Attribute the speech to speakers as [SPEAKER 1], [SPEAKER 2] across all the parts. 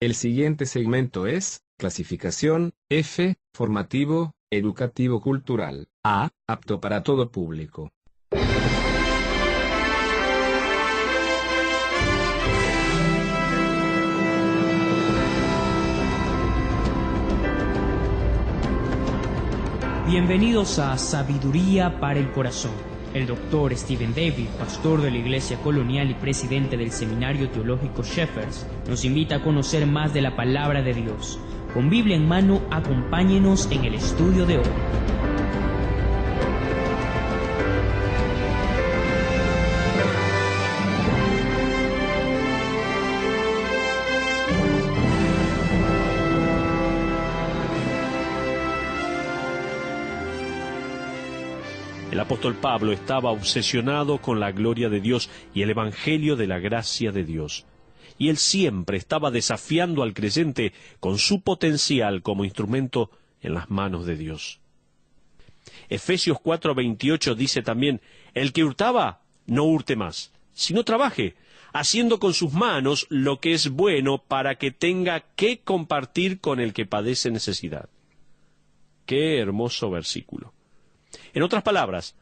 [SPEAKER 1] El siguiente segmento es clasificación F, formativo, educativo cultural, A, apto para todo público.
[SPEAKER 2] Bienvenidos a Sabiduría para el Corazón. El doctor Stephen David, pastor de la Iglesia Colonial y presidente del Seminario Teológico Shepherds, nos invita a conocer más de la Palabra de Dios. Con Biblia en mano, acompáñenos en el estudio de hoy.
[SPEAKER 3] El apóstol Pablo estaba obsesionado con la gloria de Dios y el evangelio de la gracia de Dios. Y él siempre estaba desafiando al creyente con su potencial como instrumento en las manos de Dios. Efesios 4:28 dice también, el que hurtaba, no hurte más, sino trabaje, haciendo con sus manos lo que es bueno para que tenga que compartir con el que padece necesidad. Qué hermoso versículo. En otras palabras,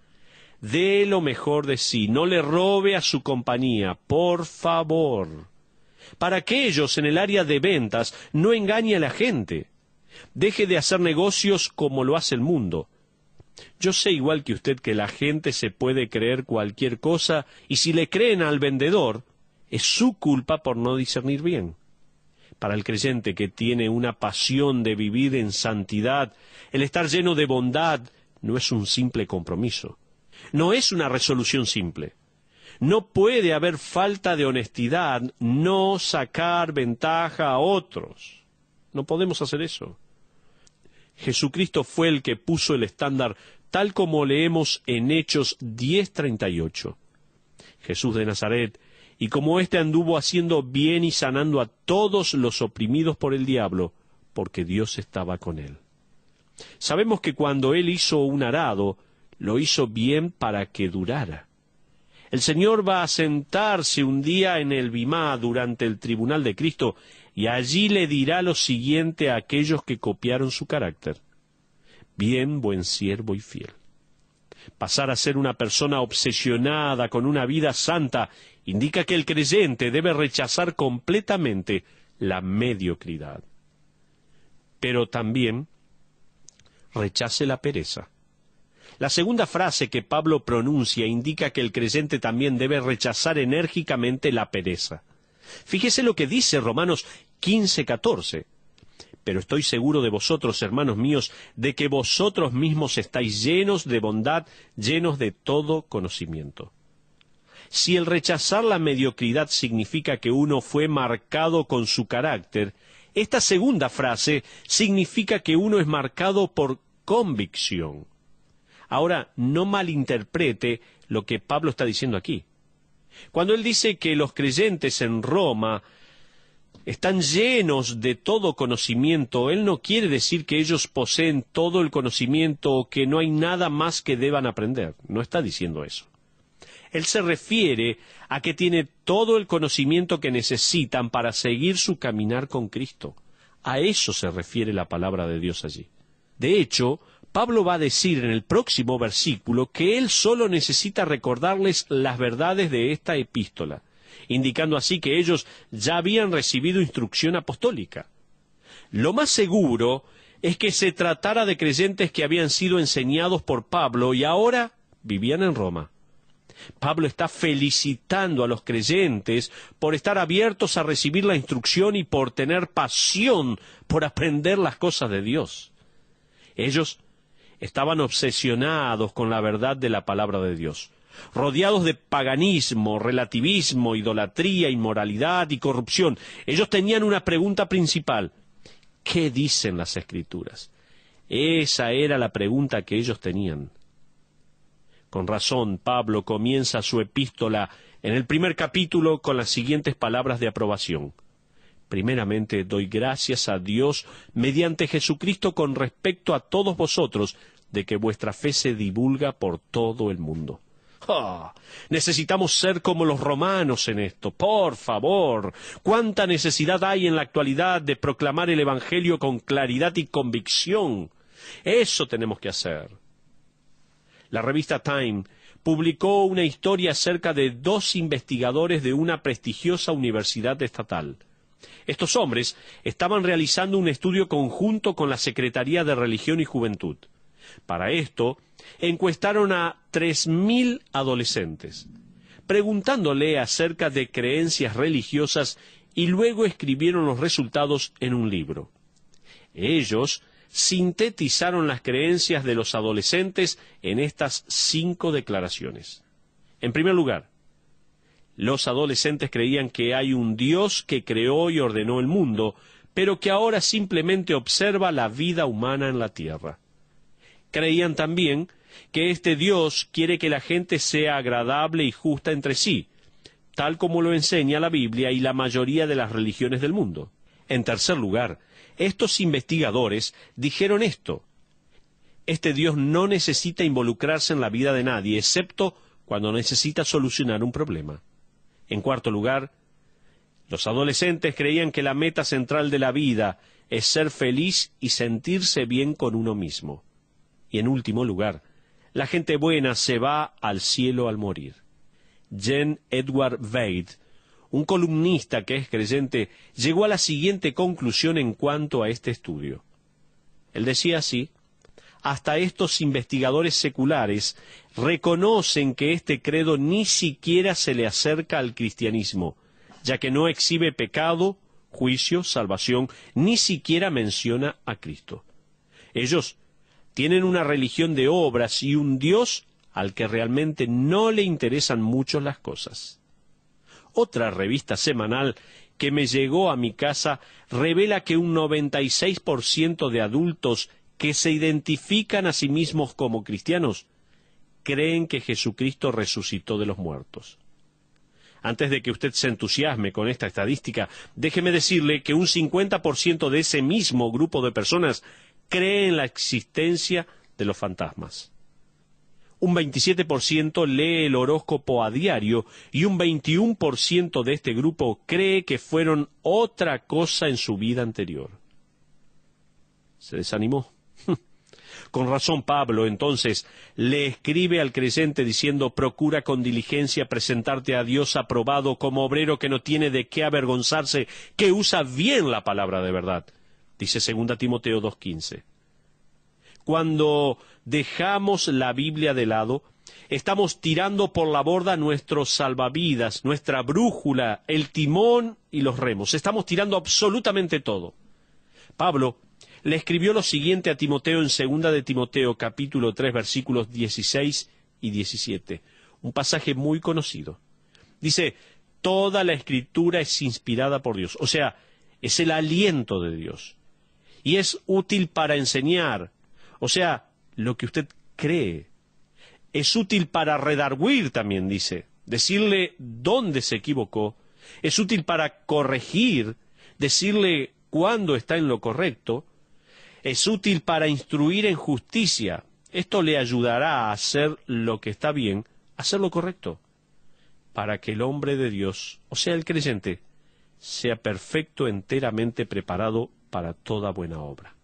[SPEAKER 3] dé lo mejor de sí, no le robe a su compañía, por favor. Para que ellos en el área de ventas no engañe a la gente. Deje de hacer negocios como lo hace el mundo. Yo sé igual que usted que la gente se puede creer cualquier cosa y si le creen al vendedor, es su culpa por no discernir bien. Para el creyente que tiene una pasión de vivir en santidad, el estar lleno de bondad, no es un simple compromiso. No es una resolución simple. No puede haber falta de honestidad, no sacar ventaja a otros. No podemos hacer eso. Jesucristo fue el que puso el estándar tal como leemos en Hechos 10:38. Jesús de Nazaret, y como éste anduvo haciendo bien y sanando a todos los oprimidos por el diablo, porque Dios estaba con él. Sabemos que cuando él hizo un arado, lo hizo bien para que durara. El Señor va a sentarse un día en el Bimá durante el tribunal de Cristo y allí le dirá lo siguiente a aquellos que copiaron su carácter. Bien, buen siervo y fiel. Pasar a ser una persona obsesionada con una vida santa indica que el creyente debe rechazar completamente la mediocridad. Pero también rechace la pereza. La segunda frase que Pablo pronuncia indica que el creyente también debe rechazar enérgicamente la pereza. Fíjese lo que dice Romanos 15:14. Pero estoy seguro de vosotros, hermanos míos, de que vosotros mismos estáis llenos de bondad, llenos de todo conocimiento. Si el rechazar la mediocridad significa que uno fue marcado con su carácter, esta segunda frase significa que uno es marcado por convicción. Ahora, no malinterprete lo que Pablo está diciendo aquí. Cuando él dice que los creyentes en Roma están llenos de todo conocimiento, él no quiere decir que ellos poseen todo el conocimiento o que no hay nada más que deban aprender. No está diciendo eso. Él se refiere a que tiene todo el conocimiento que necesitan para seguir su caminar con Cristo. A eso se refiere la palabra de Dios allí. De hecho, Pablo va a decir en el próximo versículo que él solo necesita recordarles las verdades de esta epístola, indicando así que ellos ya habían recibido instrucción apostólica. Lo más seguro es que se tratara de creyentes que habían sido enseñados por Pablo y ahora vivían en Roma. Pablo está felicitando a los creyentes por estar abiertos a recibir la instrucción y por tener pasión por aprender las cosas de Dios. Ellos estaban obsesionados con la verdad de la palabra de Dios, rodeados de paganismo, relativismo, idolatría, inmoralidad y corrupción. Ellos tenían una pregunta principal: ¿qué dicen las Escrituras? Esa era la pregunta que ellos tenían. Con razón, Pablo comienza su epístola en el primer capítulo con las siguientes palabras de aprobación. Primeramente, doy gracias a Dios mediante Jesucristo con respecto a todos vosotros, de que vuestra fe se divulga por todo el mundo. Necesitamos ser como los romanos en esto, por favor. ¿Cuánta necesidad hay en la actualidad de proclamar el Evangelio con claridad y convicción? Eso tenemos que hacer. La revista Time publicó una historia acerca de 2 investigadores de una prestigiosa universidad estatal. Estos hombres estaban realizando un estudio conjunto con la Secretaría de Religión y Juventud. Para esto, encuestaron a 3.000 adolescentes, preguntándole acerca de creencias religiosas y luego escribieron los resultados en un libro. Ellos sintetizaron las creencias de los adolescentes en estas 5 declaraciones. En primer lugar, los adolescentes creían que hay un Dios que creó y ordenó el mundo, pero que ahora simplemente observa la vida humana en la tierra. Creían también que este Dios quiere que la gente sea agradable y justa entre sí, tal como lo enseña la Biblia y la mayoría de las religiones del mundo. En tercer lugar, estos investigadores dijeron esto: este Dios no necesita involucrarse en la vida de nadie, excepto cuando necesita solucionar un problema. En cuarto lugar, los adolescentes creían que la meta central de la vida es ser feliz y sentirse bien con uno mismo. Y en último lugar, la gente buena se va al cielo al morir. Jen Edward Wade, un columnista que es creyente, llegó a la siguiente conclusión en cuanto a este estudio. Él decía así: hasta estos investigadores seculares reconocen que este credo ni siquiera se le acerca al cristianismo, ya que no exhibe pecado, juicio, salvación, ni siquiera menciona a Cristo. Ellos tienen una religión de obras y un Dios al que realmente no le interesan mucho las cosas. Otra revista semanal que me llegó a mi casa revela que un 96% de adultos que se identifican a sí mismos como cristianos creen que Jesucristo resucitó de los muertos. Antes de que usted se entusiasme con esta estadística, déjeme decirle que un 50% de ese mismo grupo de personas cree en la existencia de los fantasmas. Un 27% lee el horóscopo a diario y un 21% de este grupo cree que fueron otra cosa en su vida anterior. ¿Se desanimó? Con razón Pablo, entonces, le escribe al creyente diciendo: procura con diligencia presentarte a Dios aprobado como obrero que no tiene de qué avergonzarse, que usa bien la palabra de verdad. Dice 2 Timoteo 2:15. Cuando dejamos la Biblia de lado, estamos tirando por la borda nuestros salvavidas, nuestra brújula, el timón y los remos. Estamos tirando absolutamente todo. Pablo le escribió lo siguiente a Timoteo en 2 de Timoteo, capítulo 3, versículos 16 y 17. Un pasaje muy conocido. Dice: toda la Escritura es inspirada por Dios. O sea, es el aliento de Dios. Y es útil para enseñar. O sea, lo que usted cree. Es útil para redarguir también, dice. Decirle dónde se equivocó. Es útil para corregir. Decirle cuándo está en lo correcto. Es útil para instruir en justicia. Esto le ayudará a hacer lo que está bien, a hacer lo correcto, para que el hombre de Dios, o sea, el creyente, sea perfecto, enteramente preparado para toda buena obra.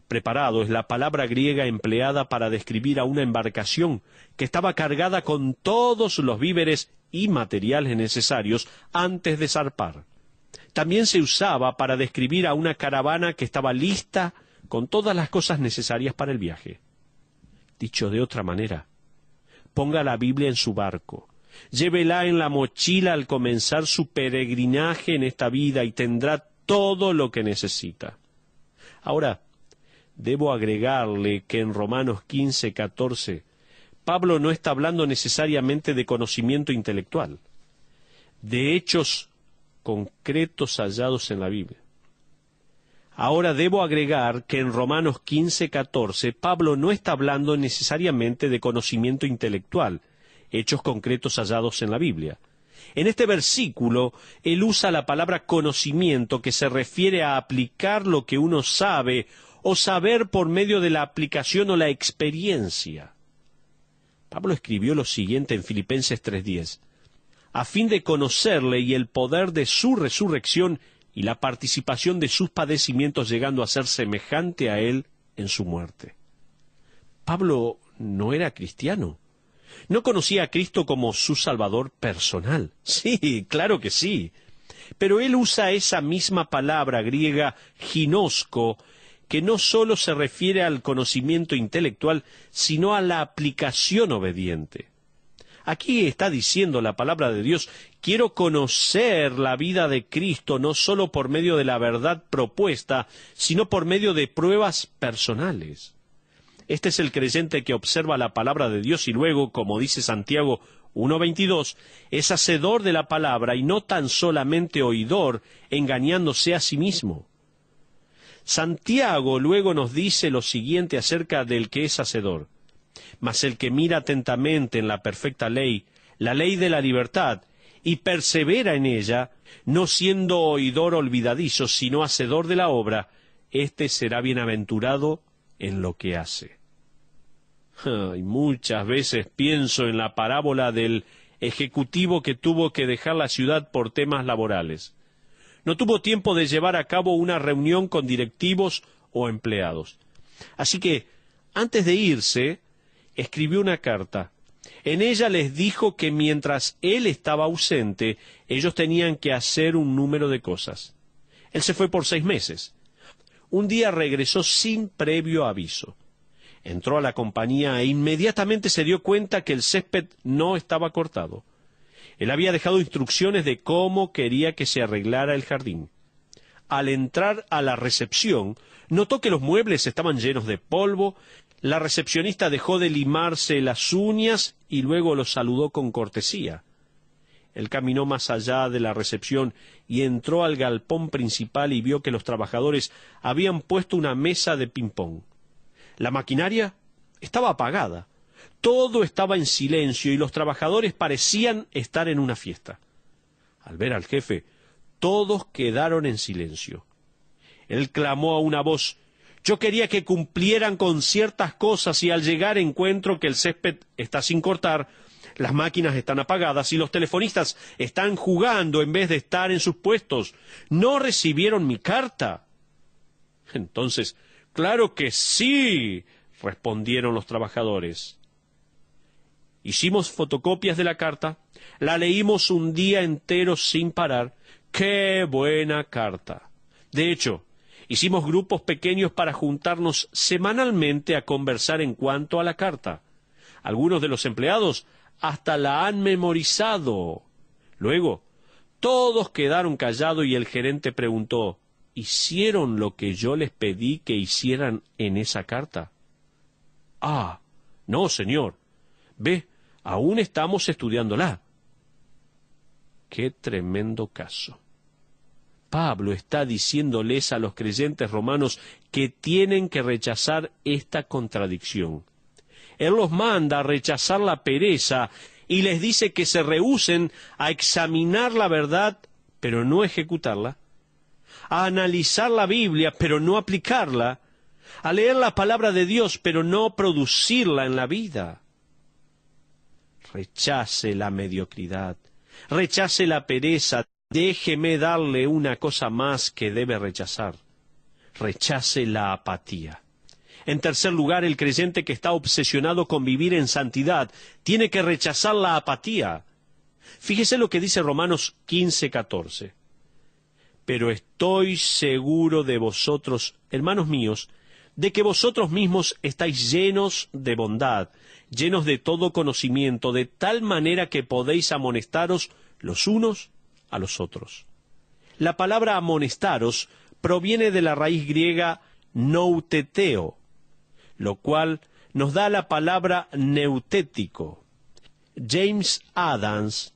[SPEAKER 3] Preparado es la palabra griega empleada para describir a una embarcación que estaba cargada con todos los víveres y materiales necesarios antes de zarpar. También se usaba para describir a una caravana que estaba lista con todas las cosas necesarias para el viaje. Dicho de otra manera, ponga la Biblia en su barco, llévela en la mochila al comenzar su peregrinaje en esta vida y tendrá todo lo que necesita. Ahora, debo agregarle que en Romanos 15:14, Pablo no está hablando necesariamente de conocimiento intelectual, de hechos concretos hallados en la Biblia. Ahora debo agregar que en Romanos 15:14, Pablo no está hablando necesariamente de conocimiento intelectual, hechos concretos hallados en la Biblia. En este versículo, él usa la palabra conocimiento, que se refiere a aplicar lo que uno sabe o saber por medio de la aplicación o la experiencia. Pablo escribió lo siguiente en Filipenses 3:10: a fin de conocerle y el poder de su resurrección y la participación de sus padecimientos, llegando a ser semejante a él en su muerte. Pablo no era cristiano. No conocía a Cristo como su Salvador personal. Sí, claro que sí. Pero él usa esa misma palabra griega, ginosko, que no solo se refiere al conocimiento intelectual, sino a la aplicación obediente. Aquí está diciendo la palabra de Dios: quiero conocer la vida de Cristo no solo por medio de la verdad propuesta, sino por medio de pruebas personales. Este es el creyente que observa la palabra de Dios y luego, como dice Santiago 1:22, es hacedor de la palabra y no tan solamente oidor, engañándose a sí mismo. Santiago luego nos dice lo siguiente acerca del que es hacedor: mas el que mira atentamente en la perfecta ley, la ley de la libertad, y persevera en ella, no siendo oidor olvidadizo, sino hacedor de la obra, éste será bienaventurado en lo que hace. Y muchas veces pienso en la parábola del ejecutivo que tuvo que dejar la ciudad por temas laborales. No tuvo tiempo de llevar a cabo una reunión con directivos o empleados. Así que, antes de irse, escribió una carta. En ella les dijo que mientras él estaba ausente, ellos tenían que hacer un número de cosas. Él se fue por 6 meses. Un día regresó sin previo aviso. Entró a la compañía e inmediatamente se dio cuenta que el césped no estaba cortado. Él había dejado instrucciones de cómo quería que se arreglara el jardín. Al entrar a la recepción, notó que los muebles estaban llenos de polvo. La recepcionista dejó de limarse las uñas y luego lo saludó con cortesía. Él caminó más allá de la recepción y entró al galpón principal y vio que los trabajadores habían puesto una mesa de ping-pong. La maquinaria estaba apagada. Todo estaba en silencio y los trabajadores parecían estar en una fiesta. Al ver al jefe, todos quedaron en silencio. Él clamó a una voz: yo quería que cumplieran con ciertas cosas y al llegar encuentro que el césped está sin cortar, las máquinas están apagadas y los telefonistas están jugando en vez de estar en sus puestos. ¿No recibieron mi carta? Entonces, claro que sí, respondieron los trabajadores. Hicimos fotocopias de la carta, la leímos un día entero sin parar. ¡Qué buena carta! De hecho, hicimos grupos pequeños para juntarnos semanalmente a conversar en cuanto a la carta. Algunos de los empleados hasta la han memorizado. Luego, todos quedaron callados y el gerente preguntó: ¿hicieron lo que yo les pedí que hicieran en esa carta? Ah, no, señor. Ve, aún estamos estudiándola. Qué tremendo caso. Pablo está diciéndoles a los creyentes romanos que tienen que rechazar esta contradicción. Él los manda a rechazar la pereza y les dice que se rehúsen a examinar la verdad, pero no ejecutarla, a analizar la Biblia, pero no aplicarla, a leer la palabra de Dios, pero no producirla en la vida. Rechace la mediocridad, rechace la pereza. Déjeme darle una cosa más que debe rechazar. Rechace la apatía. En tercer lugar, el creyente que está obsesionado con vivir en santidad tiene que rechazar la apatía. Fíjese lo que dice Romanos 15:14. Pero estoy seguro de vosotros, hermanos míos, de que vosotros mismos estáis llenos de bondad, llenos de todo conocimiento, de tal manera que podéis amonestaros los unos a los otros. La palabra amonestaros proviene de la raíz griega nouteteo, lo cual nos da la palabra neutético. James Adams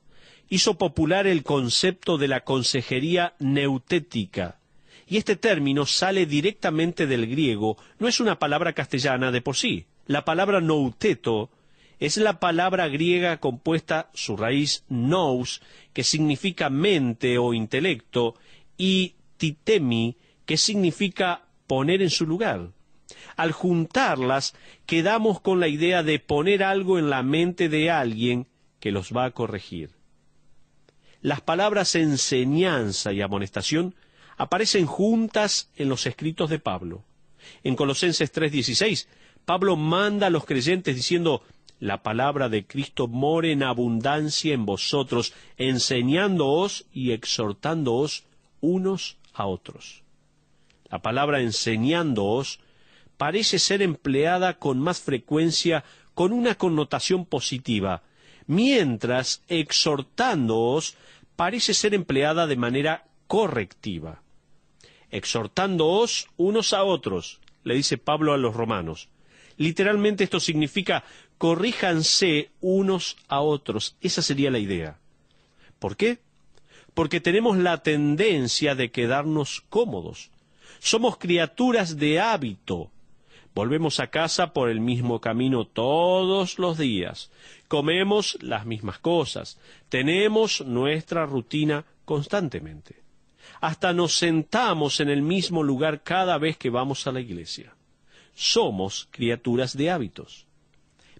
[SPEAKER 3] hizo popular el concepto de la consejería neutética, y este término sale directamente del griego, no es una palabra castellana de por sí. La palabra nouteto es la palabra griega compuesta, su raíz nous, que significa mente o intelecto, y titemi, que significa poner en su lugar. Al juntarlas, quedamos con la idea de poner algo en la mente de alguien que los va a corregir. Las palabras enseñanza y amonestación aparecen juntas en los escritos de Pablo. En Colosenses 3:16, Pablo manda a los creyentes diciendo: la palabra de Cristo more en abundancia en vosotros, enseñándoos y exhortándoos unos a otros. La palabra enseñándoos parece ser empleada con más frecuencia con una connotación positiva, mientras exhortándoos parece ser empleada de manera correctiva. Exhortándoos unos a otros, le dice Pablo a los romanos. Literalmente esto significa corríjanse unos a otros. Esa sería la idea. ¿Por qué? Porque tenemos la tendencia de quedarnos cómodos. Somos criaturas de hábito. Volvemos a casa por el mismo camino todos los días. Comemos las mismas cosas. Tenemos nuestra rutina constantemente. Hasta nos sentamos en el mismo lugar cada vez que vamos a la iglesia. Somos criaturas de hábitos.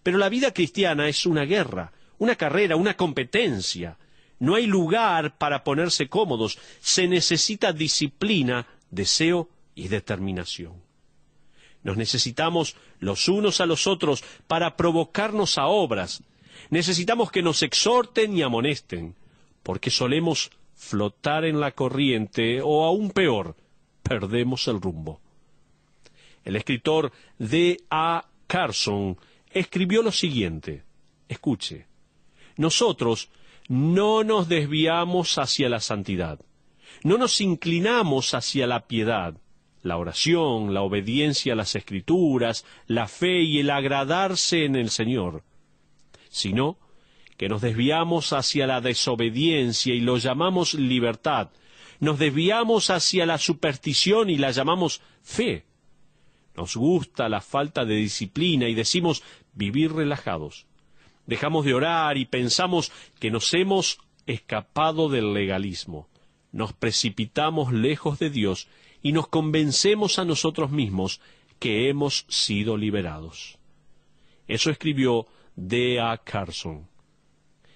[SPEAKER 3] Pero la vida cristiana es una guerra, una carrera, una competencia. No hay lugar para ponerse cómodos. Se necesita disciplina, deseo y determinación. Nos necesitamos los unos a los otros para provocarnos a obras. Necesitamos que nos exhorten y amonesten, porque solemos flotar en la corriente o, aún peor, perdemos el rumbo. El escritor D.A. Carson escribió lo siguiente. Escuche: nosotros no nos desviamos hacia la santidad, no nos inclinamos hacia la piedad, la oración, la obediencia a las Escrituras, la fe y el agradarse en el Señor, sino que nos desviamos hacia la desobediencia y lo llamamos libertad, nos desviamos hacia la superstición y la llamamos fe. Nos gusta la falta de disciplina y decimos vivir relajados. Dejamos de orar y pensamos que nos hemos escapado del legalismo. Nos precipitamos lejos de Dios y nos convencemos a nosotros mismos que hemos sido liberados. Eso escribió D.A. Carson.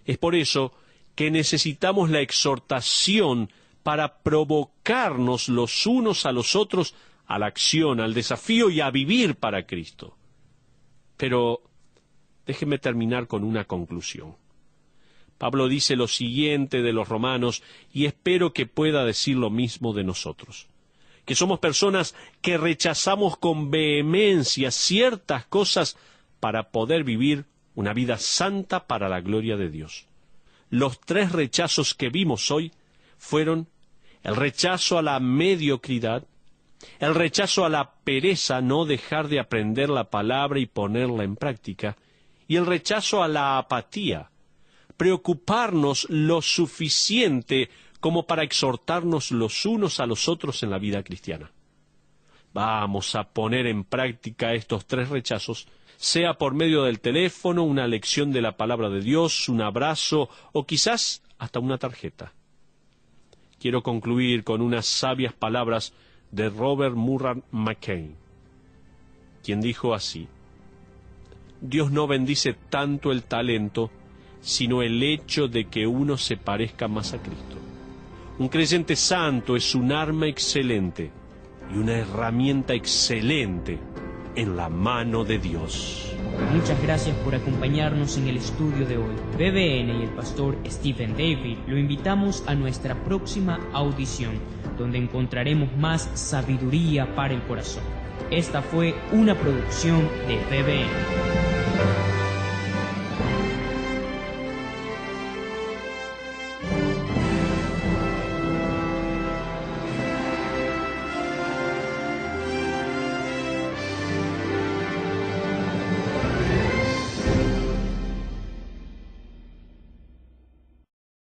[SPEAKER 3] Es por eso que necesitamos la exhortación para provocarnos los unos a los otros a la acción, al desafío y a vivir para Cristo. Pero déjeme terminar con una conclusión. Pablo dice lo siguiente de los romanos, y espero que pueda decir lo mismo de nosotros: que somos personas que rechazamos con vehemencia ciertas cosas para poder vivir una vida santa para la gloria de Dios. Los 3 rechazos que vimos hoy fueron el rechazo a la mediocridad, el rechazo a la pereza, no dejar de aprender la palabra y ponerla en práctica, y el rechazo a la apatía, preocuparnos lo suficiente como para exhortarnos los unos a los otros en la vida cristiana. Vamos a poner en práctica estos 3 rechazos, sea por medio del teléfono, una lección de la palabra de Dios, un abrazo o quizás hasta una tarjeta. Quiero concluir con unas sabias palabras de Robert Murray McCain, quien dijo así: Dios no bendice tanto el talento, sino el hecho de que uno se parezca más a Cristo. Un creyente santo es un arma excelente y una herramienta excelente en la mano de Dios.
[SPEAKER 2] Muchas gracias por acompañarnos en el estudio de hoy. BBN y el pastor Stephen David lo invitamos a nuestra próxima audición, donde encontraremos más sabiduría para el corazón. Esta fue una producción de BBN.